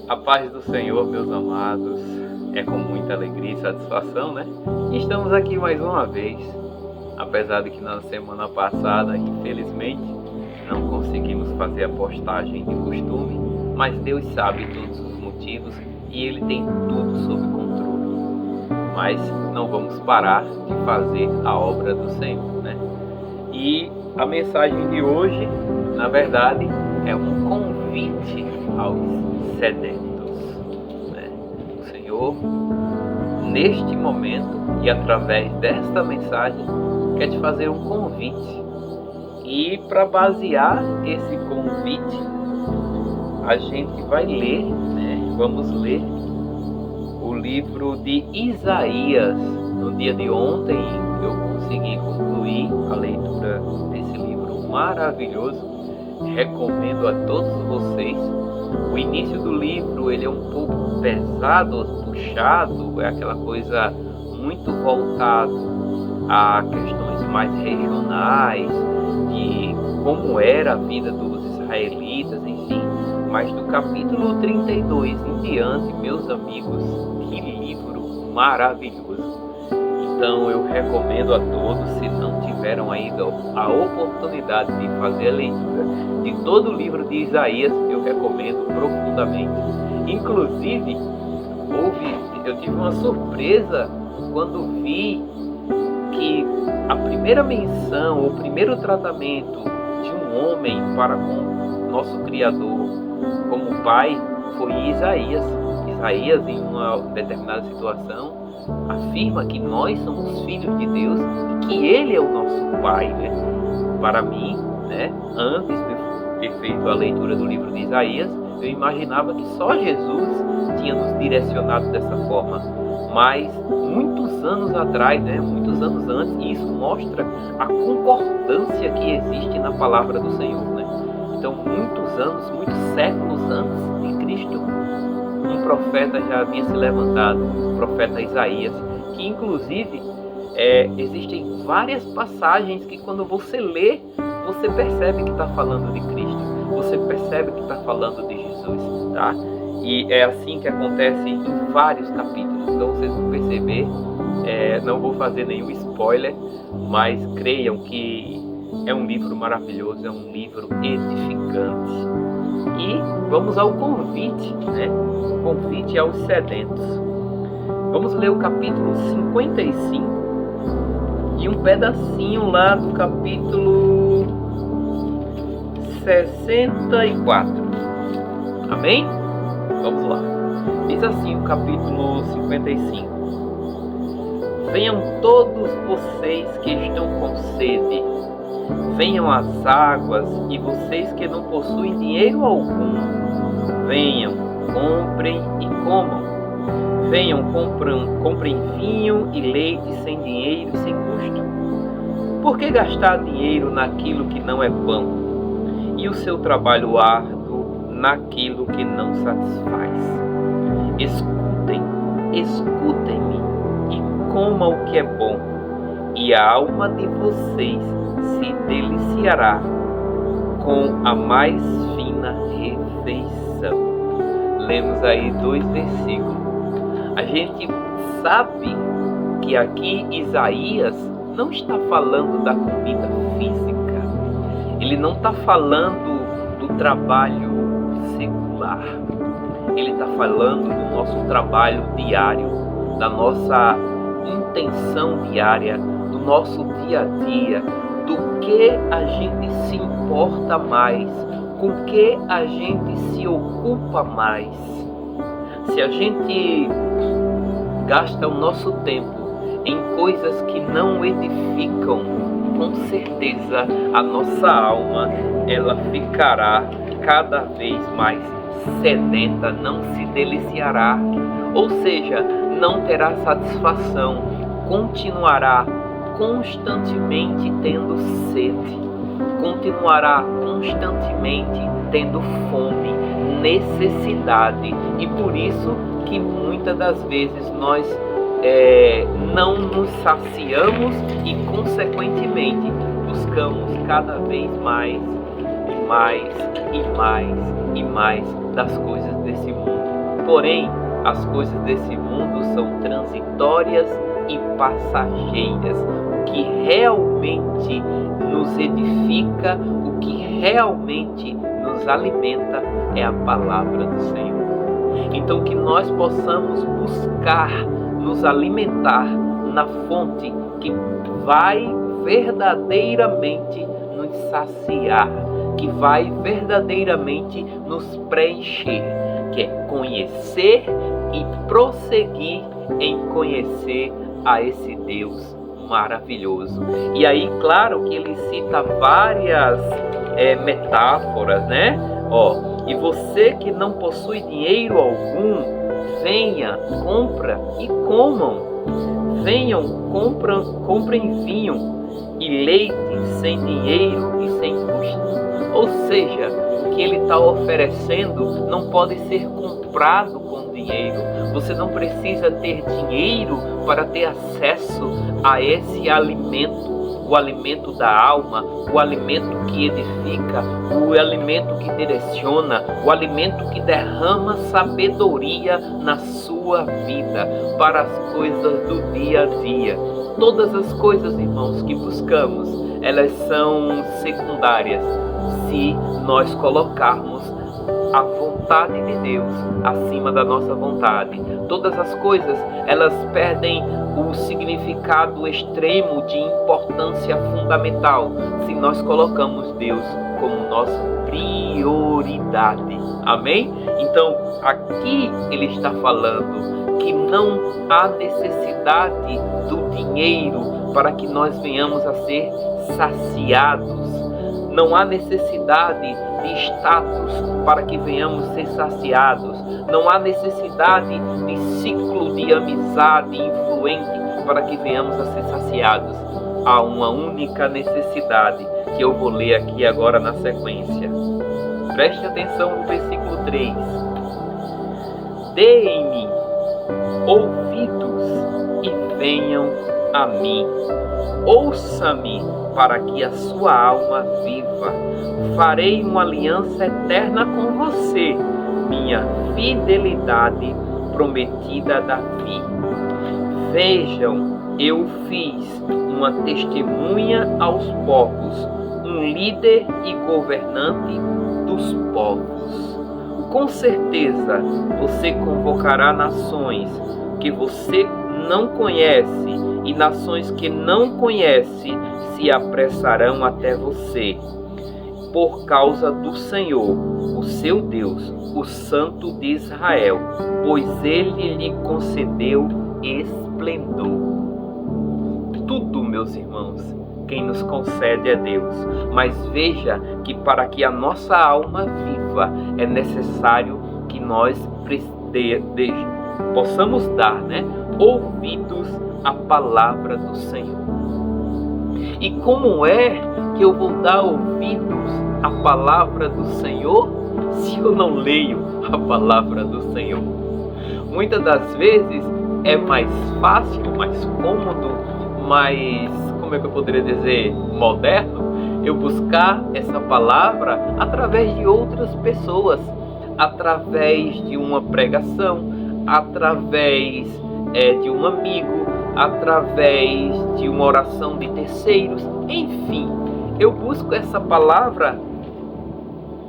A paz do Senhor, meus amados, é com muita alegria e satisfação, né? Estamos aqui mais uma vez, apesar de que na semana passada, infelizmente, não conseguimos fazer a postagem de costume, mas Deus sabe todos os motivos e Ele tem tudo sob controle. Mas não vamos parar de fazer a obra do Senhor, né? E a mensagem de hoje, na verdade, é um convite aos sedentos, né? O Senhor, neste momento e através desta mensagem, quer te fazer um convite. E para basear esse convite, a gente vai ler, né? Vamos ler o livro de Isaías. No dia de ontem eu consegui concluir a leitura desse livro maravilhoso. Recomendo a todos vocês. O início do livro ele é um pouco pesado, puxado, é aquela coisa muito voltada a questões mais regionais, de como era a vida dos israelitas, enfim. Mas do capítulo 32 em diante, meus amigos, que livro maravilhoso. Então eu recomendo a todos, se não tiveram ainda a oportunidade de fazer a leitura de todo o livro de Isaías, eu recomendo profundamente. Inclusive, eu tive uma surpresa quando vi que a primeira menção, o primeiro tratamento de um homem para com nosso Criador como pai foi Isaías. Isaías, em uma determinada situação, afirma que nós somos filhos de Deus e que Ele é o nosso Pai, né? Para mim, né, antes de ter feito a leitura do livro de Isaías, eu imaginava que só Jesus tinha nos direcionado dessa forma. Mas muitos anos atrás, né, muitos anos antes, e isso mostra a concordância que existe na palavra do Senhor, né? Então, muitos anos, muitos séculos antes de Cristo, um profeta já havia se levantado, o profeta Isaías, que inclusive existem várias passagens que quando você lê, você percebe que está falando de Cristo, você percebe que está falando de Jesus, tá? E é assim que acontece em vários capítulos, então vocês vão perceber, não vou fazer nenhum spoiler, mas creiam que é um livro maravilhoso, é um livro edificante. E vamos ao convite, né? O convite aos sedentos. Vamos ler o capítulo 55 e um pedacinho lá do capítulo 64. Amém? Vamos lá. Diz assim o capítulo 55. Venham todos vocês que estão com sede. Venham às águas, e vocês que não possuem dinheiro algum, venham, comprem e comam. Venham, comprem vinho e leite sem dinheiro e sem custo. Por que gastar dinheiro naquilo que não é pão, e o seu trabalho árduo naquilo que não satisfaz? Escutem-me e comam o que é bom, e a alma de vocês se deliciará com a mais fina refeição. Lemos aí 2 versículos. A gente sabe que aqui Isaías não está falando da comida física. Ele não está falando do trabalho secular. Ele está falando do nosso trabalho diário, da nossa intenção diária, do nosso dia a dia, do que a gente se importa mais, com que a gente se ocupa mais. Se a gente gasta o nosso tempo em coisas que não edificam, com certeza a nossa alma ela ficará cada vez mais sedenta, não se deliciará, ou seja, não terá satisfação, continuará constantemente tendo sede, continuará constantemente tendo fome, necessidade, e por isso que muitas das vezes nós não nos saciamos e consequentemente buscamos cada vez mais e mais e mais e mais das coisas desse mundo. Porém, as coisas desse mundo são transitórias e passageiras. O que realmente nos edifica, o que realmente nos alimenta é a palavra do Senhor. Então, que nós possamos buscar nos alimentar na fonte que vai verdadeiramente nos saciar, que vai verdadeiramente nos preencher, que é conhecer e prosseguir em conhecer a esse Deus maravilhoso. E aí, claro que ele cita várias metáforas, né? E você que não possui dinheiro algum, venha, compra e comam. Venham, comprem vinho e leite sem dinheiro e sem custo. Ou seja, o que ele está oferecendo não pode ser comprado com dinheiro. Você não precisa ter dinheiro para ter acesso a esse alimento. O alimento da alma, o alimento que edifica, o alimento que direciona, o alimento que derrama sabedoria na sua vida para as coisas do dia a dia. Todas as coisas, irmãos, que buscamos, elas são secundárias se nós colocarmos a vontade de Deus acima da nossa vontade. Todas as coisas, elas perdem o significado extremo de importância fundamental se nós colocamos Deus como nossa prioridade. Amém? Então, aqui ele está falando que não há necessidade do dinheiro para que nós venhamos a ser saciados. Não há necessidade de status para que venhamos ser saciados. Não há necessidade de ciclo de amizade influente para que venhamos a ser saciados. Há uma única necessidade que eu vou ler aqui agora na sequência. Preste atenção no versículo 3. Deem-me ouvidos e venham a mim. Ouça-me para que a sua alma viva. Farei uma aliança eterna com você, minha fidelidade prometida a Davi. Vejam, eu fiz uma testemunha aos povos, um líder e governante dos povos. Com certeza você convocará nações que você não conhece, e nações que não conhece se apressarão até você, por causa do Senhor, o seu Deus, o Santo de Israel, pois ele lhe concedeu esplendor. Tudo, meus irmãos, quem nos concede é Deus. Mas veja que para que a nossa alma viva, é necessário que nós possamos dar, ouvidos à palavra do Senhor. E como é que eu vou dar ouvidos à palavra do Senhor se eu não leio a palavra do Senhor? Muitas das vezes é mais fácil, mais cômodo, mais, como é que eu poderia dizer, moderno, eu buscar essa palavra através de outras pessoas, através de uma pregação, através de um amigo, através de uma oração de terceiros. Enfim, eu busco essa palavra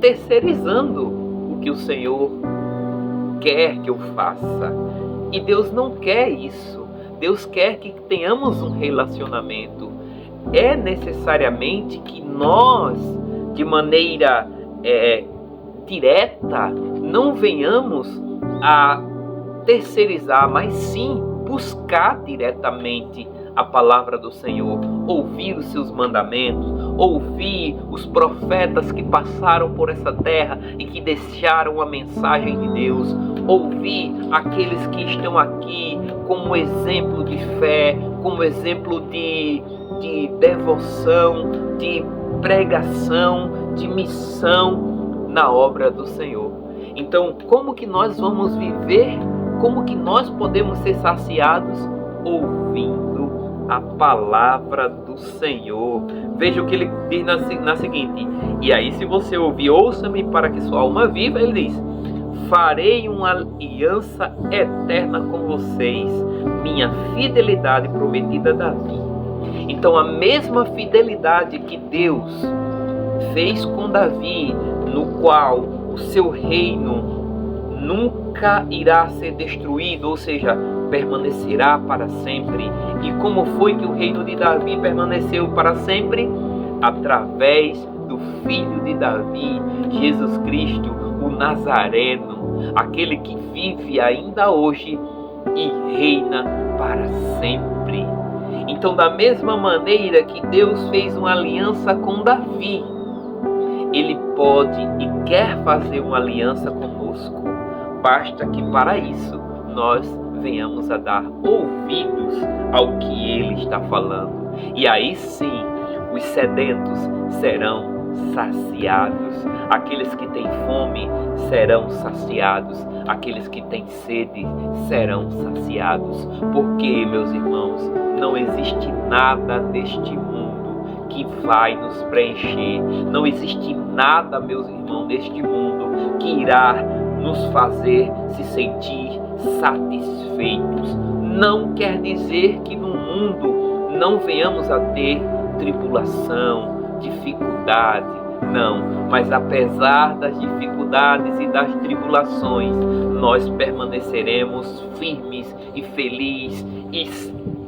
terceirizando o que o Senhor quer que eu faça. E Deus não quer isso. Deus quer que tenhamos um relacionamento. É necessariamente que nós, de maneira direta, não venhamos a terceirizar, mas sim buscar diretamente a palavra do Senhor, ouvir os seus mandamentos, ouvir os profetas que passaram por essa terra e que deixaram a mensagem de Deus, ouvir aqueles que estão aqui como exemplo de fé, como exemplo de devoção, de pregação, de missão na obra do Senhor. Então, como que nós vamos viver? Como que nós podemos ser saciados? Ouvindo a palavra do Senhor. Veja o que ele diz na seguinte: e aí, se você ouvir, ouça-me para que sua alma viva, ele diz: farei uma aliança eterna com vocês, minha fidelidade prometida a Davi. Então a mesma fidelidade que Deus fez com Davi, no qual o seu reino nunca irá ser destruído, ou seja, permanecerá para sempre. E como foi que o reino de Davi permaneceu para sempre? Através do filho de Davi, Jesus Cristo, o Nazareno, aquele que vive ainda hoje e reina para sempre. Então, da mesma maneira que Deus fez uma aliança com Davi, Ele pode e quer fazer uma aliança conosco. Basta que para isso nós venhamos a dar ouvidos ao que Ele está falando. E aí sim, os sedentos serão saciados. Aqueles que têm fome serão saciados. Aqueles que têm sede serão saciados. Porque, meus irmãos, não existe nada neste mundo que vai nos preencher. Não existe nada, meus irmãos, neste mundo que irá nos fazer se sentir satisfeitos. Não quer dizer que no mundo não venhamos a ter tribulação, dificuldade, não. Mas apesar das dificuldades e das tribulações, nós permaneceremos firmes e felizes e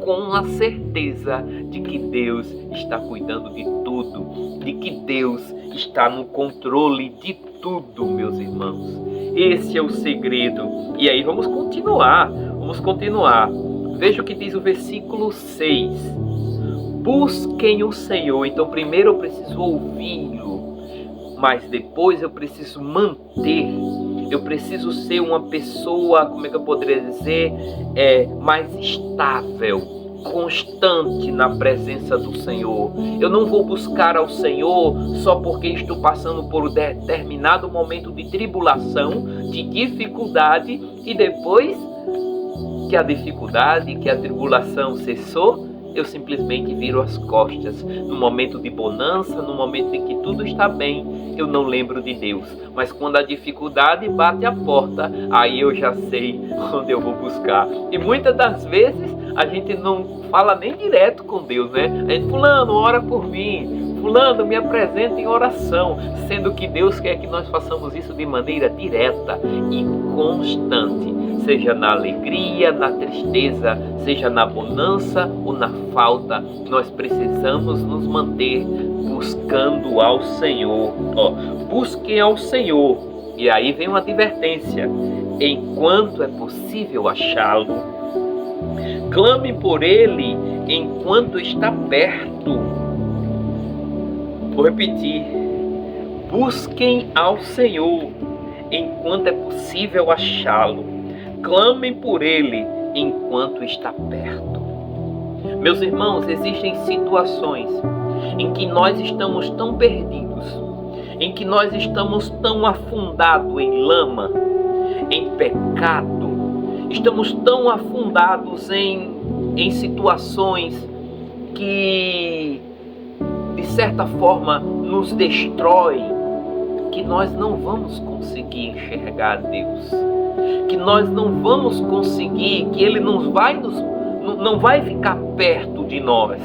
com a certeza de que Deus está cuidando de tudo, de que Deus está no controle de tudo, meus irmãos. Esse é o segredo. E aí vamos continuar. Veja o que diz o versículo 6. Busquem o Senhor. Então primeiro eu preciso ouvi-lo, mas depois eu preciso manter. Eu preciso ser uma pessoa, como é que eu poderia dizer, mais estável, constante na presença do Senhor. Eu não vou buscar ao Senhor só porque estou passando por um determinado momento de tribulação, de dificuldade, e depois que a dificuldade, que a tribulação cessou, eu simplesmente viro as costas. No momento de bonança, no momento em que tudo está bem, eu não lembro de Deus. Mas quando a dificuldade bate a porta, aí eu já sei onde eu vou buscar. E muitas das vezes a gente não fala nem direto com Deus, né? A gente, fulano, ora por mim. Fulano, me apresenta em oração. Sendo que Deus quer que nós façamos isso de maneira direta e constante. Seja na alegria, na tristeza, seja na bonança ou na falta, nós precisamos nos manter buscando ao Senhor. Busquem ao Senhor. E aí vem uma advertência. Enquanto é possível achá-lo. Clame por Ele enquanto está perto. Vou repetir. Busquem ao Senhor enquanto é possível achá-lo. Clamem por Ele enquanto está perto. Meus irmãos, existem situações em que nós estamos tão perdidos, em que nós estamos tão afundados em lama, em pecado, estamos tão afundados em situações que, de certa forma, nos destroem, que nós não vamos conseguir enxergar Deus. Que nós não vamos conseguir, que Ele não vai ficar perto de nós.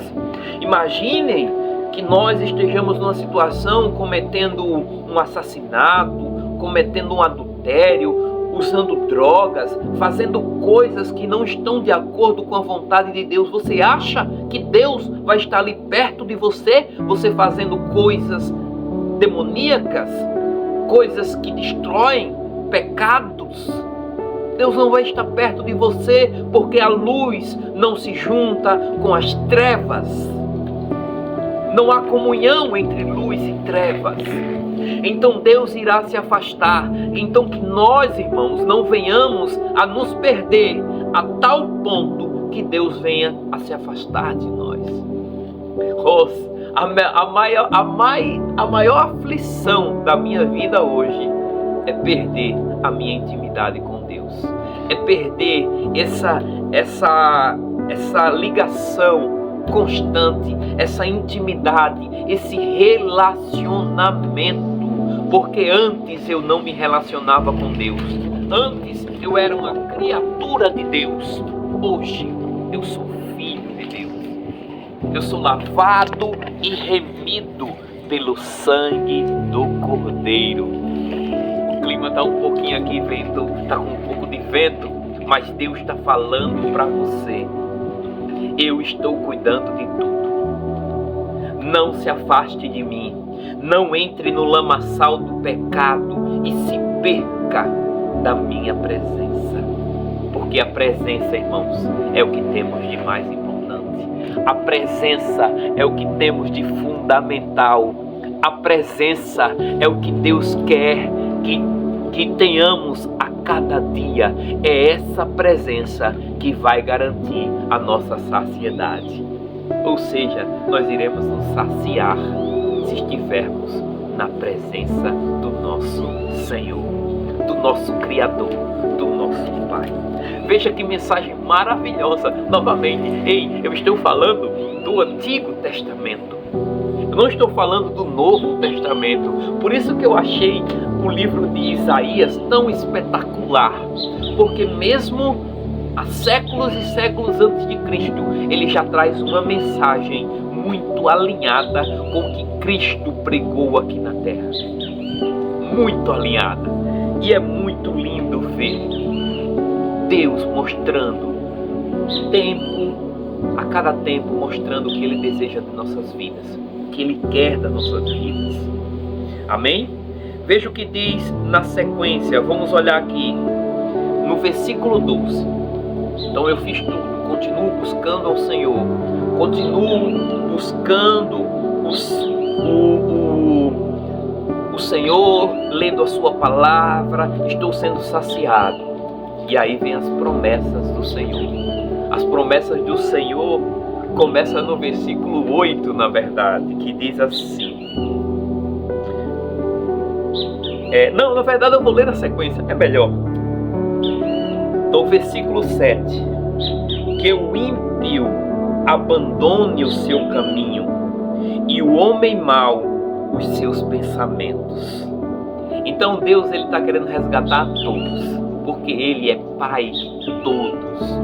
Imaginem que nós estejamos numa situação cometendo um assassinato, cometendo um adultério, usando drogas, fazendo coisas que não estão de acordo com a vontade de Deus. Você acha que Deus vai estar ali perto de você, você fazendo coisas demoníacas, coisas que destroem, pecados? Deus não vai estar perto de você, porque a luz não se junta com as trevas. Não há comunhão entre luz e trevas. Então Deus irá se afastar. Então que nós, irmãos, não venhamos a nos perder a tal ponto que Deus venha a se afastar de nós. A maior aflição da minha vida hoje é perder a minha intimidade com Deus. É perder essa ligação constante, essa intimidade, esse relacionamento. Porque antes eu não me relacionava com Deus. Antes eu era uma criatura de Deus. Hoje eu sou filho de Deus. Eu sou lavado e remido pelo sangue do Cordeiro. O clima está um pouquinho aqui, vento, está com um pouco de vento, mas Deus está falando para você. Eu estou cuidando de tudo. Não se afaste de mim. Não entre no lamaçal do pecado e se perca da minha presença. Porque a presença, irmãos, é o que temos de mais importante. A presença é o que temos de fundamental. A presença é o que Deus quer que tenhamos a cada dia. É essa presença que vai garantir a nossa saciedade. Ou seja, nós iremos nos saciar se estivermos na presença do nosso Senhor, do nosso Criador, do nosso Pai. Veja que mensagem maravilhosa. Novamente, eu estou falando do Antigo Testamento. Eu não estou falando do Novo Testamento. Por isso que eu achei o livro de Isaías tão espetacular. Porque mesmo há séculos e séculos antes de Cristo, ele já traz uma mensagem muito alinhada com o que Cristo pregou aqui na Terra. Muito alinhada. E é muito lindo ver Deus mostrando a cada tempo, mostrando o que Ele deseja de nossas vidas, o que Ele quer das nossas vidas. Amém? Veja o que diz na sequência. Vamos olhar aqui no versículo 12. Então eu fiz tudo, continuo buscando ao Senhor, continuo buscando o Senhor, lendo a sua palavra, estou sendo saciado. E aí vem as promessas do Senhor. As promessas do Senhor começam no versículo 8, na verdade, que diz assim. Não, na verdade eu vou ler na sequência, é melhor. No versículo 7, que o ímpio abandone o seu caminho e o homem mau os seus pensamentos. Então Deus está querendo resgatar todos, porque Ele é Pai de todos.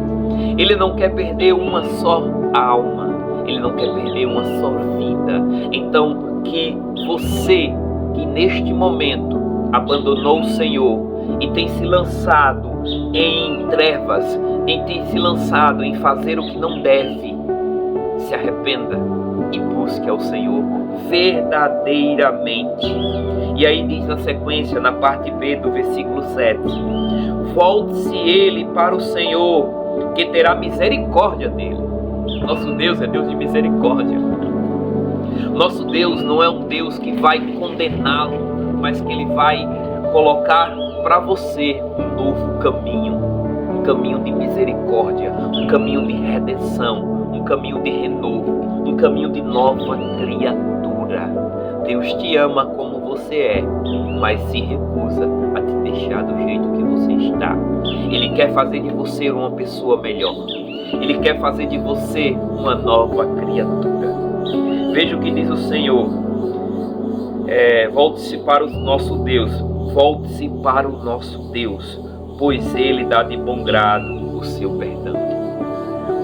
Ele não quer perder uma só alma, Ele não quer perder uma só vida. Então que você, que neste momento abandonou o Senhor e tem se lançado em trevas, tem se lançado em fazer o que não deve, se arrependa e busque ao Senhor verdadeiramente. E aí diz na sequência, na parte B do versículo 7, volte-se ele para o Senhor, que terá misericórdia dele. Nosso Deus é Deus de misericórdia. Nosso Deus não é um Deus que vai condená-lo, mas que Ele vai colocar para você um novo caminho, um caminho de misericórdia, um caminho de redenção, um caminho de renovo, um caminho de nova criatura. Deus te ama como você é, mas se recusa a te deixar do jeito que você está. Ele quer fazer de você uma pessoa melhor. Ele quer fazer de você uma nova criatura. Veja o que diz o Senhor. Volte-se para o nosso Deus. Volte-se para o nosso Deus, pois Ele dá de bom grado o seu perdão.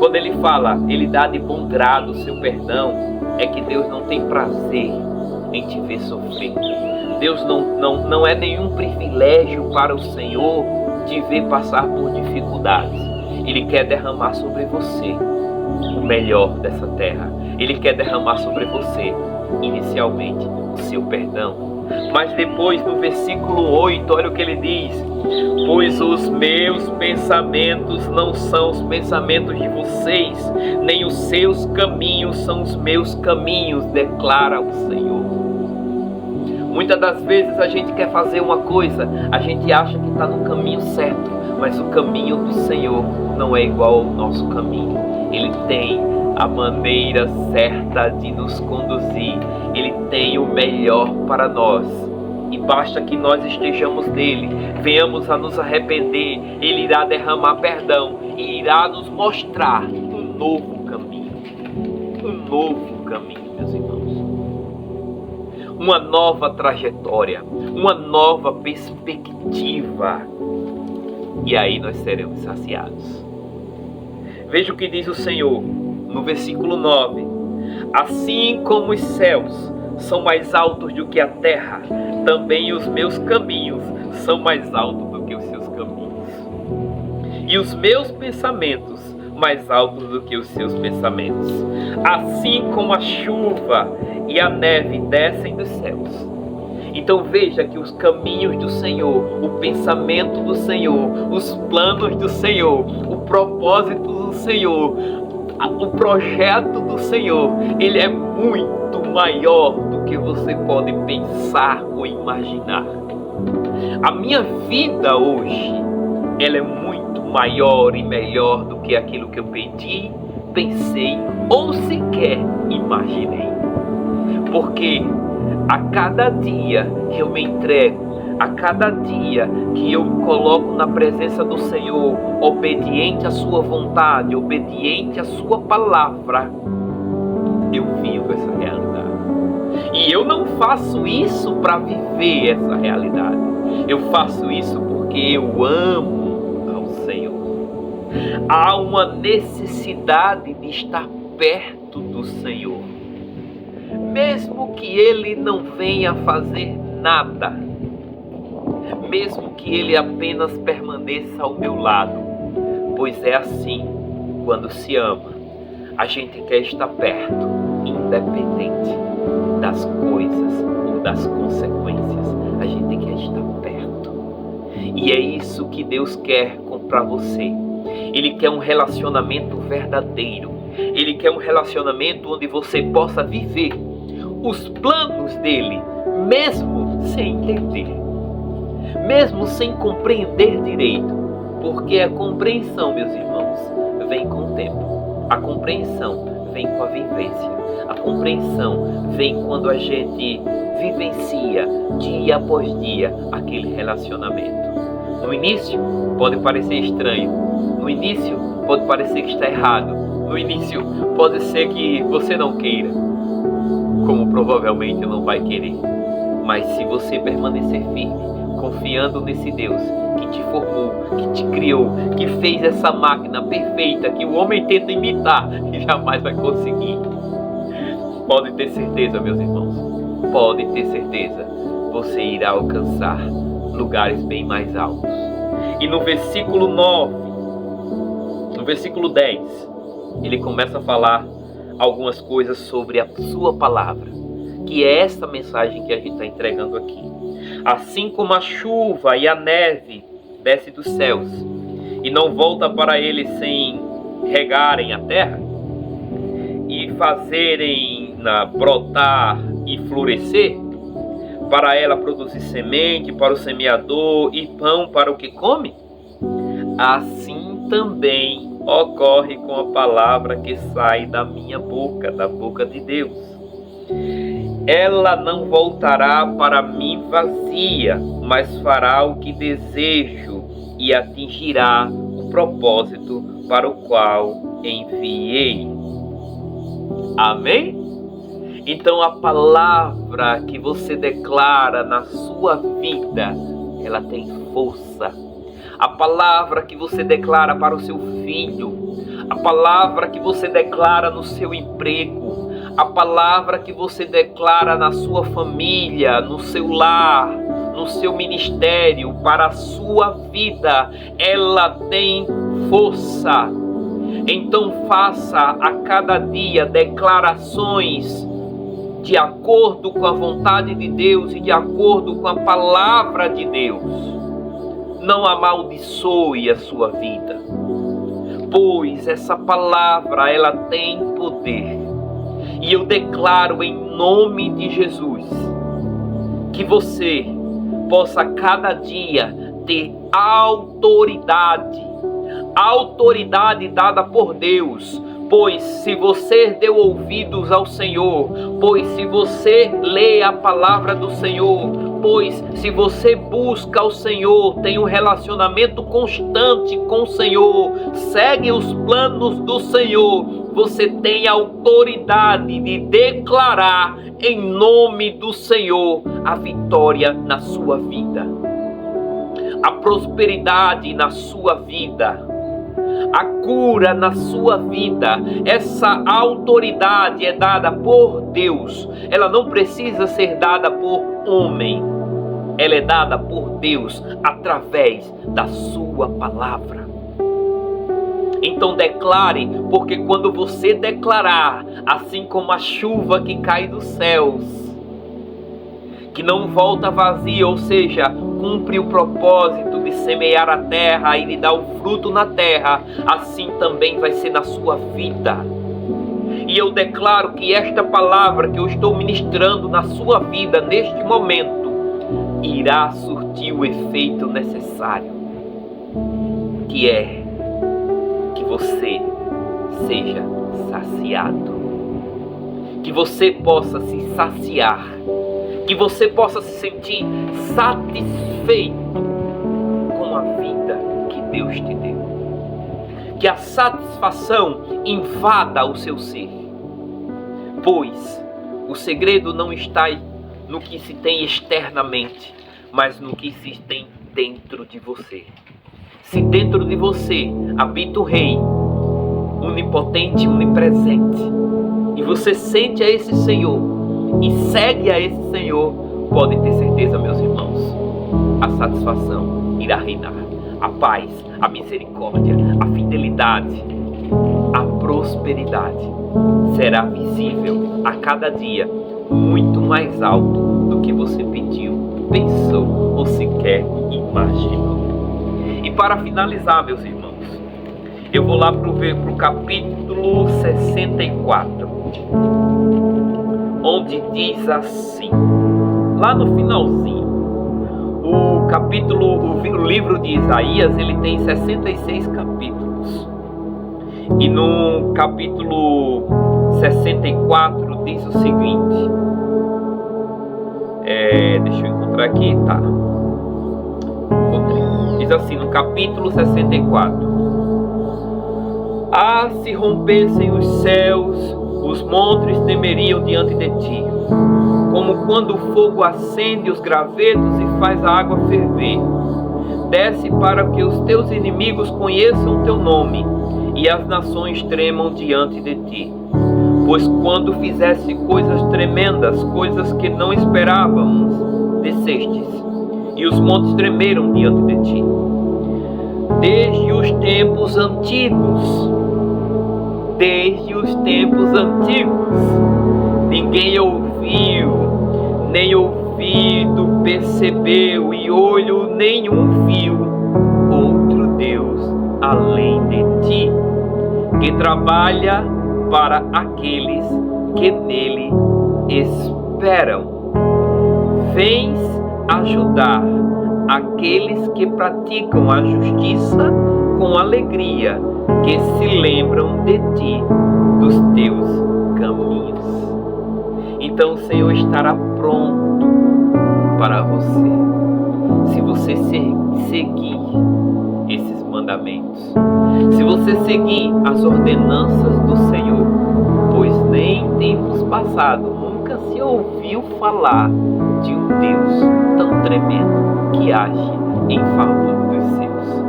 Quando Ele fala, Ele dá de bom grado o seu perdão, é que Deus não tem prazer em te ver sofrer. Deus não é nenhum privilégio para o Senhor te ver passar por dificuldades. Ele quer derramar sobre você o melhor dessa terra. Ele quer derramar sobre você, inicialmente, o seu perdão. Mas depois, no versículo 8, olha o que ele diz. Pois os meus pensamentos não são os pensamentos de vocês, nem os seus caminhos são os meus caminhos, declara o Senhor. Muitas das vezes a gente quer fazer uma coisa, a gente acha que está no caminho certo, mas o caminho do Senhor não é igual ao nosso caminho. Ele tem a maneira certa de nos conduzir. Ele tem o melhor para nós. E basta que nós estejamos nele, venhamos a nos arrepender. Ele irá derramar perdão e irá nos mostrar um novo caminho. Um novo caminho, meus irmãos. Uma nova trajetória, uma nova perspectiva. e aí nós seremos saciados. Veja o que diz o Senhor no versículo 9: assim como os céus são mais altos do que a terra, também os meus caminhos são mais altos do que os seus caminhos, e os meus pensamentos mais altos do que os seus pensamentos. Assim como a chuva e a neve descem dos céus. Então veja que os caminhos do Senhor, o pensamento do Senhor, os planos do Senhor, o propósito do Senhor, o projeto do Senhor, ele é muito maior do que você pode pensar ou imaginar. A minha vida hoje, ela é muito maior e melhor do que aquilo que eu pedi, pensei ou sequer imaginei. Porque a cada dia que eu me entrego, a cada dia que eu me coloco na presença do Senhor, obediente à sua vontade, obediente à sua palavra, eu vivo essa realidade. E eu não faço isso para viver essa realidade. Eu faço isso porque eu amo ao Senhor. Há uma necessidade de estar perto do Senhor. Mesmo que Ele não venha fazer nada, mesmo que Ele apenas permaneça ao meu lado, pois é assim, quando se ama, a gente quer estar perto, independente das coisas ou das consequências, a gente quer estar perto. E é isso que Deus quer para você. Ele quer um relacionamento verdadeiro, Ele quer um relacionamento onde você possa viver os planos dele, mesmo sem entender, mesmo sem compreender direito, porque a compreensão, meus irmãos, vem com o tempo, a compreensão vem com a vivência, a compreensão vem quando a gente vivencia dia após dia aquele relacionamento. No início pode parecer estranho, no início pode parecer que está errado, no início pode ser que você não queira, como provavelmente não vai querer. Mas se você permanecer firme, confiando nesse Deus que te formou, que te criou, que fez essa máquina perfeita que o homem tenta imitar e jamais vai conseguir, pode ter certeza, meus irmãos, pode ter certeza, você irá alcançar lugares bem mais altos. E no versículo 9, no versículo 10, ele começa a falar algumas coisas sobre a sua palavra, que é essa mensagem que a gente está entregando aqui. Assim como a chuva e a neve desce dos céus e não volta para ele sem regarem a terra e fazerem brotar e florescer, para ela produzir semente para o semeador e pão para o que come, assim também ocorre com a palavra que sai da minha boca, da boca de Deus. Ela não voltará para mim vazia, mas fará o que desejo e atingirá o propósito para o qual enviei. Amém? Então a palavra que você declara na sua vida, ela tem força. A palavra que você declara para o seu filho, a palavra que você declara no seu emprego, a palavra que você declara na sua família, no seu lar, no seu ministério, para a sua vida, ela tem força. Então faça a cada dia declarações de acordo com a vontade de Deus e de acordo com a palavra de Deus. Não amaldiçoe a sua vida, pois essa palavra, ela tem poder. E eu declaro em nome de Jesus que você possa cada dia ter autoridade dada por Deus. Pois se você deu ouvidos ao Senhor, pois se você lê a palavra do Senhor, pois se você busca o Senhor, tem um relacionamento constante com o Senhor, segue os planos do Senhor, você tem autoridade de declarar em nome do Senhor a vitória na sua vida. a prosperidade na sua vida, a cura na sua vida. Essa autoridade é dada por Deus. Ela não precisa ser dada por homem. Ela é dada por Deus através da sua palavra. Então declare, porque quando você declarar, assim como a chuva que cai dos céus, que não volta vazia, ou seja, cumpre o propósito de semear a terra e de dar o fruto na terra, assim também vai ser na sua vida. E eu declaro que esta palavra que eu estou ministrando na sua vida neste momento irá surtir o efeito necessário, que é que você seja saciado, que você possa se saciar, que você possa se sentir satisfeito com a vida que Deus te deu. Que a satisfação invada o seu ser, pois o segredo não está no que se tem externamente, mas no que se tem dentro de você. Se dentro de você habita o Rei, onipotente, onipresente, e você sente a esse Senhor e segue a esse Senhor, pode ter certeza, meus irmãos, a satisfação irá reinar. A paz, a misericórdia, a fidelidade, a prosperidade será visível a cada dia muito mais alto do que você pediu, pensou ou sequer imaginou. E para finalizar, meus irmãos, eu vou lá para o capítulo 64, onde diz assim, lá no finalzinho, o livro de Isaías, ele tem 66 capítulos. E no capítulo 64 diz o seguinte, deixa eu encontrar aqui, tá? Diz assim, no capítulo 64: Ah, se rompessem os céus, os montes tremeriam diante de ti, como quando o fogo acende os gravetos e faz a água ferver. Desce para que os teus inimigos conheçam o teu nome, e as nações tremam diante de ti. Pois quando fizeste coisas tremendas, coisas que não esperávamos, descestes, e os montes tremeram diante de ti. Desde os tempos antigos, ninguém ouviu, nem ouvido percebeu, e olho nenhum viu outro Deus além de ti, que trabalha para aqueles que nele esperam. Vens ajudar aqueles que praticam a justiça com alegria, que se lembram de ti, dos teus caminhos. Então o Senhor estará pronto para você, se você seguir esses mandamentos, se você seguir as ordenanças do Senhor, pois nem em tempos passados nunca se ouviu falar de um Deus tão tremendo que age em favor dos seus.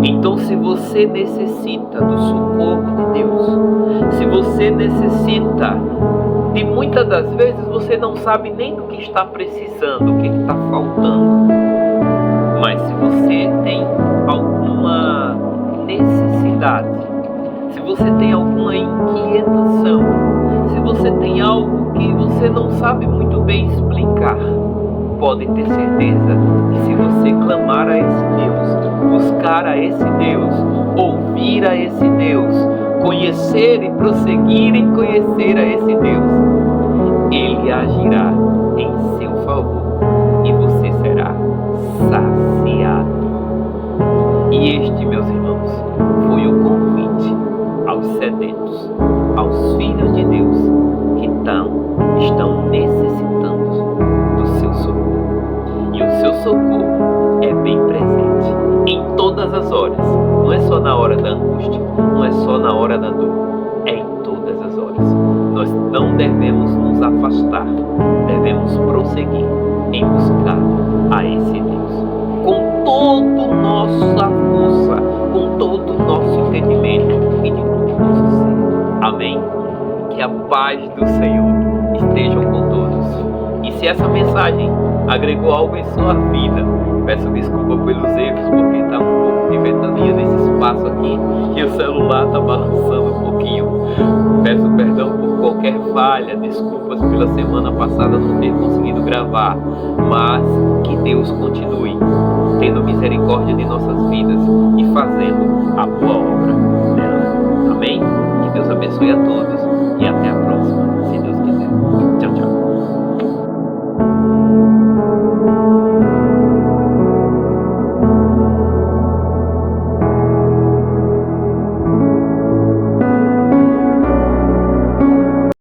Então, se você necessita do socorro de Deus, se você necessita de, muitas das vezes você não sabe nem do que está precisando, o que está faltando, mas se você tem alguma necessidade, se você tem alguma inquietação, se você tem algo que você não sabe muito bem explicar, pode ter certeza que se você clamar a esse Deus, buscar a esse Deus, ouvir a esse Deus, conhecer e prosseguir em conhecer a esse Deus, Ele agirá em seu favor e você será saciado. E este, meus irmãos, foi o convite aos sedentos, aos filhos de Deus que estão necessitando do seu socorro. E o seu socorro é bem presente em todas as horas. Não é só na hora da angústia, não é só na hora da dor, é em todas as horas. Nós não devemos nos afastar, devemos prosseguir em buscar a esse Deus. com toda nossa força, com todo o nosso entendimento e de todo o nosso ser. Amém? Que a paz do Senhor estejam com todos. E se essa mensagem agregou algo em sua vida, peço desculpa pelos erros, porque está um pouco de ventania nesse espaço aqui e o celular está balançando um pouquinho. Peço perdão por qualquer falha, desculpas pela semana passada não ter conseguido gravar, mas que Deus continue tendo misericórdia de nossas vidas e fazendo a boa obra dela. Amém? Que Deus abençoe a todos.